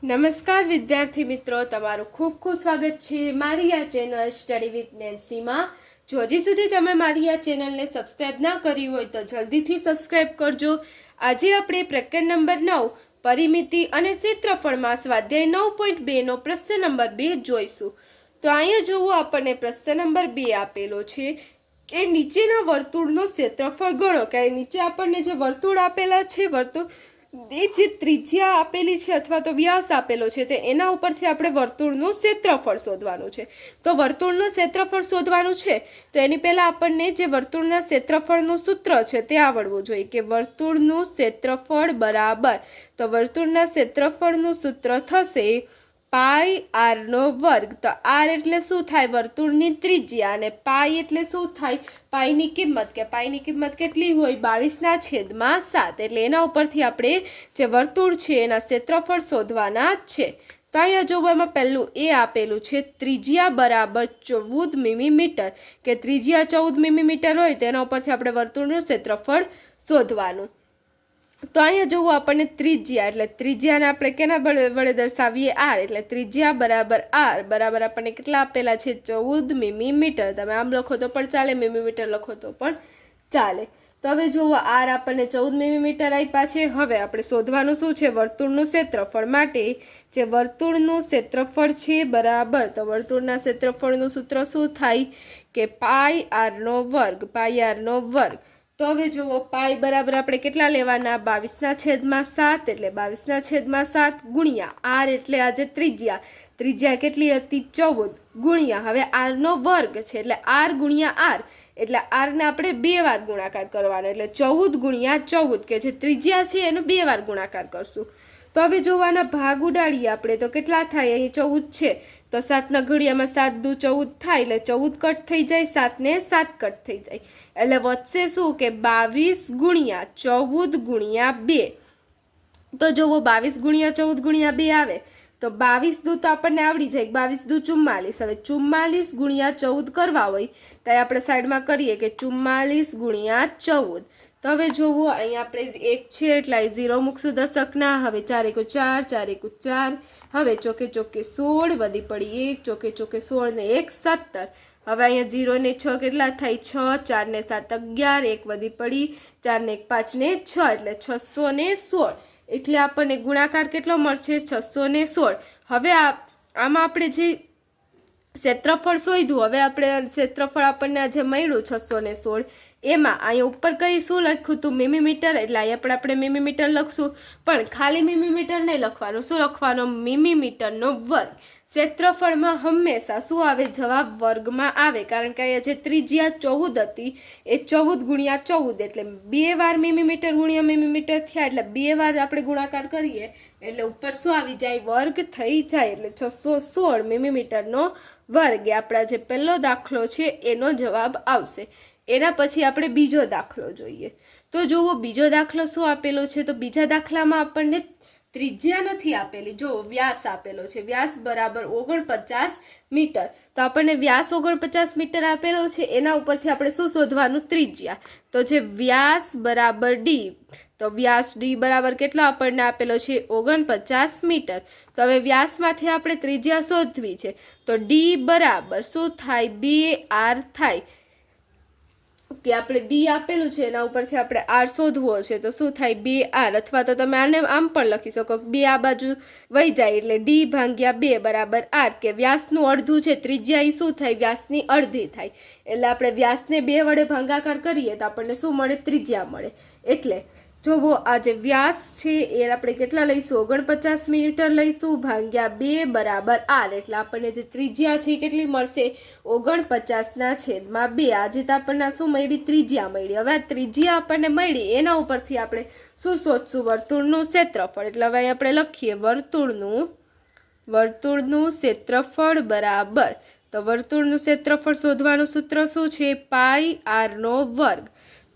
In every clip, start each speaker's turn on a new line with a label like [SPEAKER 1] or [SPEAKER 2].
[SPEAKER 1] નમસ્કાર વિદ્યાર્થી મિત્રો, તમારું ખૂબ ખૂબ સ્વાગત છે મારી આ ચેનલ સ્ટડી વિથ નેન્સીમાં। જો હજી સુધી તમે મારી આ ચેનલને સબસ્ક્રાઇબ ના કરી હોય તો જલ્દીથી સબસ્ક્રાઇબ કરજો। આજે આપણે પ્રકરણ નંબર 9 પરિમિતિ અને ક્ષેત્રફળમાં સ્વાધ્યાય 9.2 નો પ્રશ્ન નંબર 2 જોઈશું। તો અહીંયા જોવો, આપણને પ્રશ્ન નંબર 2 આપેલો છે કે નીચેના વર્તુળનો ક્ષેત્રફળ ગણો। કે નીચે આપણને જે વર્તુળ આપેલા છે, વર્તુળ એ જે ત્રિજ્યા આપેલી છે અથવા તો વ્યાસ આપેલો છે, તે એના ઉપરથી આપણે વર્તુળનું ક્ષેત્રફળ શોધવાનું છે। તો વર્તુળનું ક્ષેત્રફળ શોધવાનું છે તો એની પહેલા આપણને જે વર્તુળના ક્ષેત્રફળનું સૂત્ર છે તે આવડવું જોઈએ કે વર્તુળનું ક્ષેત્રફળ બરાબર, તો વર્તુળના ક્ષેત્રફળનું સૂત્ર થશે પાઈ આર નો વર્ગ। તો આર એટલે શું થાય? વર્તુળની ત્રિજ્યા, અને પાઈ એટલે શું થાય? પાઈની કિંમત, કે પાઈની કિંમત કેટલી હોય? 22/7। એટલે એના ઉપરથી આપણે જે વર્તુળ છે એના ક્ષેત્રફળ શોધવાના છે। તો અહીંયા જોવો, એમાં પહેલું એ આપેલું છે ત્રિજ્યા બરાબર 14 મિલીમીટર, કે ત્રિજ્યા 14 મિલીમીટર હોય તેના ઉપરથી આપણે વર્તુળનું ક્ષેત્રફળ શોધવાનું। તો અહીંયા જોવો, આપણને ત્રિજ્યા, એટલે ત્રિજ્યાને આપણે કેના વડે દર્શાવીએ? આર। એટલે ત્રિજ્યા બરાબર આર બરાબર આપણને કેટલા આપેલા છે? 14 મિલીમીટર। તમે આમ લખો તો પણ ચાલે, મિલીમીટર લખો તો પણ ચાલે। તો હવે જોવો, આર આપણને 14 મિલીમીટર આપ્યા છે। હવે આપણે શોધવાનું શું છે? વર્તુળનું ક્ષેત્રફળ। માટે જે વર્તુળનું ક્ષેત્રફળ છે બરાબર, તો વર્તુળના ક્ષેત્રફળનું સૂત્ર શું થાય? કે પાઈ આર નો વર્ગ, પાઈ આર નો વર્ગ। તો હવે જુઓ, પાઈ બરાબર આપણે કેટલા લેવાના? 22/7। એટલે 22/7 ગુણ્યા આર, એટલે આજે ત્રિજ્યા, ત્રિજ્યા કેટલી હતી? 14 ગુણ્યા, હવે આર નો વર્ગ છે એટલે આર ગુણ્યા આર, એટલે આર ને આપણે 2 વાર ગુણાકાર કરવાનો, એટલે 14 ગુણ્યા 14, કે જે ત્રિજ્યા છે એનો 2 વાર ગુણાકાર કરશું। તો હવે જોવાના ભાગ ઉડાડીએ આપણે, તો કેટલા થાય? અહીં 14 છે તો 7ના ઘડિયામાં 7 દુ 14 થાય, એટલે 14 કટ થઈ જાય, 7 ને 7 કટ થઈ જાય, એટલે વધશે શું? કે 22 ગુણ્યા 14 ગુણ્યા 2। તો જોવો, 22 ગુણ્યા 14 ગુણ્યા 2 આવે તો 22 દુ તો આપણને આવડી જાય, 22 દુ 44। હવે 44 ગુણ્યા 14 કરવા હોય તો આપણે સાઈડમાં કરીએ કે 44 ગુણ્યા 14। તો હવે જોવો, અહીંયા આપણે 1 છે એટલે 0 મૂકશું દશકના। હવે 4 × 4, 4 × 4, હવે ચોકે ચોકે 16, વધી પડી 1, ચોકે ચોકે 16 ને 1 17। હવે અહીંયા 0 ને 6 કેટલા થાય? 6, 4 ને 7 11, 1 વધી પડી, 4 ને 1 5 ને 6, એટલે 616। એટલે આપણને ગુણાકાર કેટલો મળશે? 616। હવે આમાં આપણે જે ક્ષેત્રફળ શોધ્યું, હવે આપણે ક્ષેત્રફળ આપણને જે મળ્યું 616, એમાં અહીંયા ઉપર કઈ શું લખ્યું હતું? મિલીમીટર। એટલે અહીંયા પણ આપણે મિલીમીટર લખશું, પણ ખાલી મિલીમીટર નહીં લખવાનું। શું લખવાનું? મિલીમીટરનો વર્ગ। ક્ષેત્રફળમાં હંમેશા શું આવે? જવાબ વર્ગમાં આવે, કારણ કે અહીંયા જે ત્રિજ્યા 14 હતી એ 14 ગુણ્યા 14, એટલે 2 વાર મિલીમીટર ગુણ્યા મિલીમીટર થયા, એટલે 2 વાર આપણે ગુણાકાર કરીએ એટલે ઉપર શું આવી જાય? વર્ગ થઈ જાય, એટલે 616 મિલીમીટરનો વર્ગ એ આપણા જે પહેલો દાખલો છે એનો જવાબ આવશે। એના પછી આપણે બીજો દાખલો જોઈએ। તો જુઓ, બીજો દાખલો શું આપેલો છે? તો બીજા દાખલામાં આપણને ત્રિજ્યા નથી આપેલી, જો વ્યાસ આપેલો છે, વ્યાસ બરાબર 49 મીટર। તો આપણને વ્યાસ 49 મીટર આપેલો છે, એના ઉપરથી આપણે શું શોધવાનું? ત્રિજ્યા। તો જે વ્યાસ બરાબર ડી, તો વ્યાસ ડી બરાબર કેટલો આપણને આપેલો છે? 49 મીટર। તો હવે વ્યાસમાંથી આપણે ત્રિજ્યા શોધવી છે, તો ડી બરાબર શું થાય? 2r થાય, કે આપણે ડી આપેલું છે એના ઉપરથી આપણે આર શોધવો છે, તો શું થાય? 2r। અથવા તો તમે આને આમ પણ લખી શકો, 2 આ બાજુ વહી જાય એટલે ડી ભાગ્યા 2 બરાબર આર, કે વ્યાસનું અડધું છે, ત્રિજ્યા એ શું થાય? વ્યાસની અડધી થાય, એટલે આપણે વ્યાસને 2 વડે ભાગાકાર કરીએ તો આપણને શું મળે? ત્રિજ્યા મળે। એટલે જોવો, આ જે વ્યાસ છે એ આપણે કેટલા લઈશું? 49 મીટર લઈશું, ભાગ્યા 2 બરાબર આર, એટલે આપણને જે ત્રિજ્યા છે એ કેટલી મળશે? 49/2। આજે તો આપણને શું મળી? ત્રિજ્યા મળી। હવે આ ત્રિજ્યા આપણને મળી, એના ઉપરથી આપણે શું શોધશું? વર્તુળનું ક્ષેત્રફળ। એટલે હવે આપણે લખીએ વર્તુળનું ક્ષેત્રફળ બરાબર, તો વર્તુળનું ક્ષેત્રફળ શોધવાનું સૂત્ર શું છે? પાઈ આર નો વર્ગ।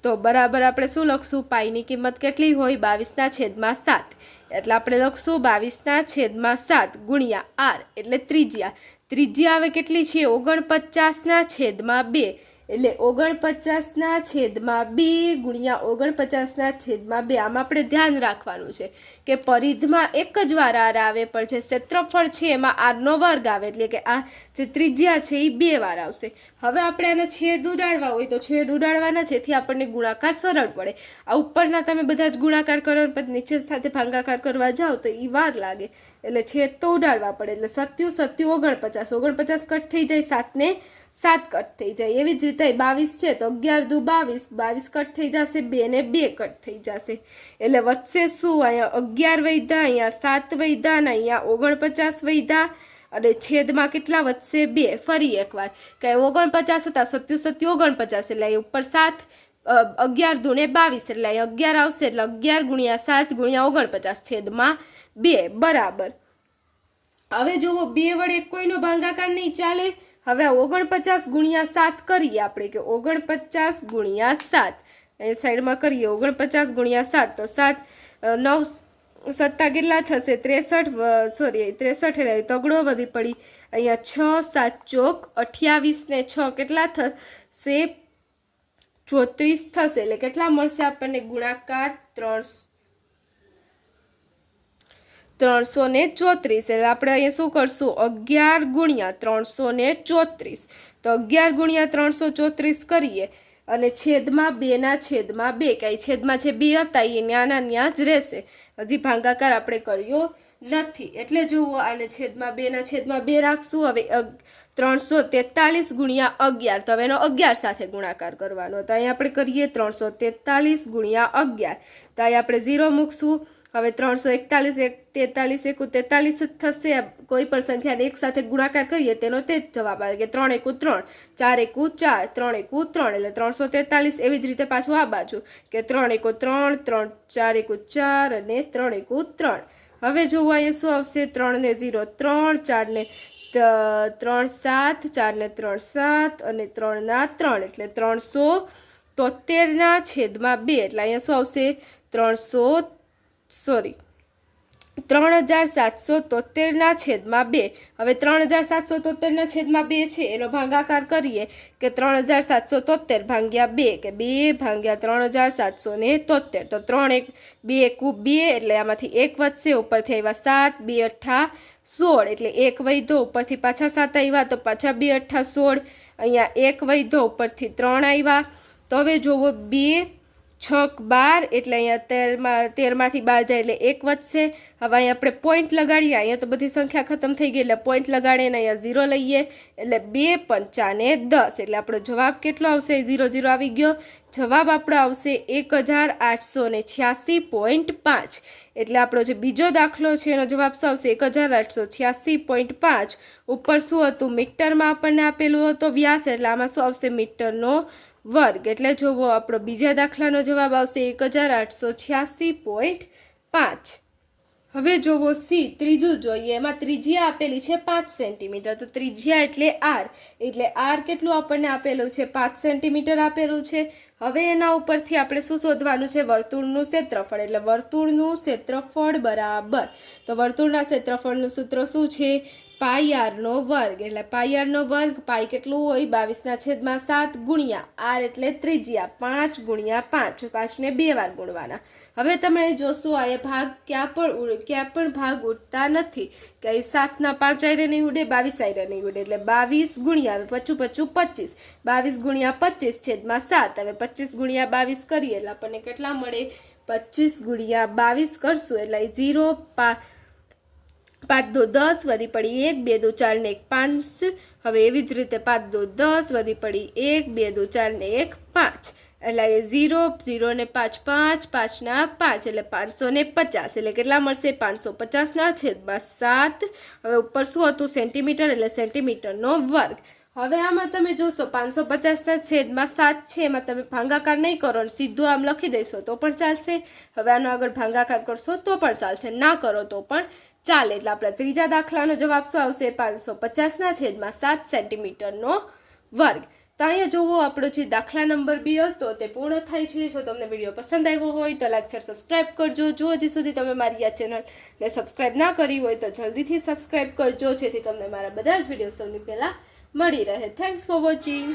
[SPEAKER 1] તો બરાબર આપણે શું લખશું? પાઈની કિંમત કેટલી હોય? 22/7। એટલે આપણે લખશું 22/7 ગુણ્યા આર, એટલે ત્રિજ્યા, ત્રિજ્યા હવે કેટલી છે? 49/2, એટલે 49/2 ગુણ્યા 49/2। આમાં આપણે ધ્યાન રાખવાનું છે કે પરિઘમાં એક જ વાર આર આવે, પણ જે ક્ષેત્રફળ છે એમાં આરનો વર્ગ આવે, એટલે કે આ જે ત્રિજ્યા છે એ 2 વાર આવશે. હવે આપણે આને છેદ ઉડાડવા હોય તો છેદ ઉડાડવાના, જેથી આપણને ગુણાકાર સરળ પડે. આ ઉપરના તમે બધા જ ગુણાકાર કરો પછી નીચે સાથે ભાગાકાર કરવા જાઓ તો એ વાર લાગે, એટલે છેદ તો ઉડાડવા પડે. એટલે 7 49 કટ થઈ જાય, 7 ને 7 કટ થઈ જાય. એવી જ રીતે 22 છે તો 11 દુ 22 કટ થઈ જશે, 2 ને 2 કટ થઈ જશે. એટલે વચ્ચે શું, અહીંયા 11 વૈધા, અહીંયા 7 વૈધા અને અહીંયા 49 વૈધા, અને છેદમાં કેટલા વધશે 2. ફરી એકવાર કે 49 હતા, 7 49, એટલે અહીં ઉપર 7, 11 દુ ને 22, એટલે અહીં 11 આવશે, એટલે 11 ગુણ્યા 7 ગુણ્યા 49 છેદમાં 2 બરાબર. હવે જુઓ 2 વડે કોઈનો ભાગાકાર નહીં ચાલે. હવે 49 ગુણ્યા 7 કરીએ આપણે, કે 49 ગુણ્યા 7 એ સાઈડમાં કરીએ. 49 ગુણ્યા 7 તો 7 9 સત્તા કેટલા થશે 63, 63 એટલે તગડો વધી પડી. અહીંયા 6 7 ચોક 28 ને 6 કેટલા થશે 34 થશે. એટલે કેટલા મળશે આપણને ગુણાકાર 334. એટલે આપણે અહીંયા શું કરશું 11 ગુણ્યા 334, તો 11 ગુણ્યા 334 કરીએ અને છેદમાં 2 ના છેદમાં 2, કઈ છેદમાં જે 2 હતા એ ન્યા જ રહેશે. હજી ભાગાકાર આપણે કર્યો નથી, એટલે જુઓ આને છેદમાં 2 ના છેદમાં 2 રાખશું. હવે 343 ગુણ્યા 11, તો હવે એનો 11 સાથે ગુણાકાર કરવાનો. તો અહીંયા આપણે કરીએ 343 ગુણ્યા 11, તો અહીંયા આપણે 0 મૂકશું. હવે 341 43 43 જ થશે. કોઈ પણ સંખ્યાને એક સાથે ગુણાકાર કરીએ તેનો તે જ જવાબ આવે, કે 3 એકુ 3, 4 એકુ 4, 3 એકુ 3, એટલે 343. એવી જ રીતે પાછું આ બાજુ, કે 3 એકુ 3, 3 4 એકુ 4 અને 3 એકુ 3. હવે જોવો અહીંયા શું આવશે 3 ને 0 3, 4 ને 3 7, 4 ને 3 7 અને 3 ના 3, એટલે 373 ના છેદમાં 2, એટલે અહીંયા શું આવશે 3773 ના છેદમાં 2. હવે 3773 ના છેદમાં 2 છે એનો ભાગાકાર કરીએ, કે 3773 ભાગ્યા 2, કે 2 ભાગ્યા 3773, તો 3 1 2 એકુ 2, એટલે આમાંથી 1 વધશે, ઉપરથી આવ્યા 7, 2 8 16, એટલે 1 વૈધો, ઉપરથી પાછા 7 આવ્યા તો પાછા 2 8 16, અહીંયા 1 વૈધો, ઉપરથી 3 આવ્યા. તો હવે જોવો 2 6 12, એટલે અહીંયા 13 માંથી 12 જાય એટલે 1 વધશે. હવે અહીંયા આપણે પોઈન્ટ લગાડીએ, અહીંયા તો બધી સંખ્યા ખતમ થઈ ગઈ એટલે પોઈન્ટ લગાડીને અહીંયા 0 લઈએ, એટલે 2 5 ને 10, એટલે આપણો જવાબ કેટલો આવશે 0 0 આવી ગયો. જવાબ આપણો આવશે 1886.5. એટલે આપણો જે બીજો દાખલો છે એનો જવાબ શું આવશે 1886.5. ઉપર શું હતું મીટરમાં આપણને આપેલું હતો વ્યાસ, એટલે આમાં શું આવશે મીટરનો વર્ગ. એટલે જોવો આપણો બીજા દાખલાનો જવાબ આવશે 1886.5. હવે જોવો સી ત્રીજું જોઈએ. એમાં ત્રિજ્યા આપેલી છે 5 સેન્ટીમીટર. તો ત્રિજ્યા એટલે આર, એટલે આર કેટલું આપણને આપેલું છે 5 સેન્ટીમીટર આપેલું છે. હવે એના ઉપરથી આપણે શું શોધવાનું છે વર્તુળનું ક્ષેત્રફળ. એટલે વર્તુળનું ક્ષેત્રફળ બરાબર, તો વર્તુળના ક્ષેત્રફળનું સૂત્ર શું છે પાઈ આરનો વર્ગ. એટલે પાઈ આરનો વર્ગ, પાઈ કેટલું હોય 22/7 ગુણ્યા આર એટલે ત્રિજ્યા 5 ગુણ્યા 5, 5 ને 2 વાર ગુણવાના. હવે તમે જોશો આ ભાગ ક્યાં પણ ભાગ ઉડતા નથી, કે 7 ના 5 આયરે નહીં ઉડે, 22 આયરે નહીં ઉડે, એટલે 22 ગુણ્યા 25 25, 22 ગુણ્યા 25 છેદમાં 7. હવે 25 ગુણ્યા 22 કરીએ એટલે આપણને કેટલા મળે 25 ગુણ્યા 22 કરશું એટલે 0 5 દો 10 વધી પડી 1, 2 દો 4 ને 1 5. હવે એવી જ રીતે 5 દો 10 વધી પડી 1, 2 દો 4 ને 1 5, એટલે 0 0 ને 5 5, 5 ના 5, એટલે 550. એટલે કેટલા મળશે 550 ના છેદમાં 7. હવે ઉપર શું હતું સેન્ટીમીટર, એટલે સેન્ટીમીટરનો વર્ગ. હવે આમાં તમે જોશો 550 ના છેદમાં 7 છે, એમાં તમે ભાગાકાર નહીં કરો અને સીધું આમ લખી દેશો તો પણ ચાલશે. હવે આનો આગળ ભાગાકાર કરશો તો પણ ચાલશે, ના કરો તો પણ ચાલે. એટલે આપણા ત્રીજા દાખલાનો જવાબ શું આવશે 550 ના છેદમાં 7 સેન્ટીમીટરનો વર્ગ. તો અહીંયા જોવો આપણો જે દાખલા નંબર 2 હતો તે પૂર્ણ થાય છે. જો તમને વિડીયો પસંદ આવ્યો હોય તો લાઈક શેર સબસ્ક્રાઈબ કરજો. જો હજી સુધી તમે મારી આ ચેનલને સબસ્ક્રાઈબ ના કરી હોય તો જલ્દીથી સબસ્ક્રાઈબ કરજો, જેથી તમને મારા બધા જ વિડીયો સૌથી પહેલાં મળી રહે. Thanks for watching.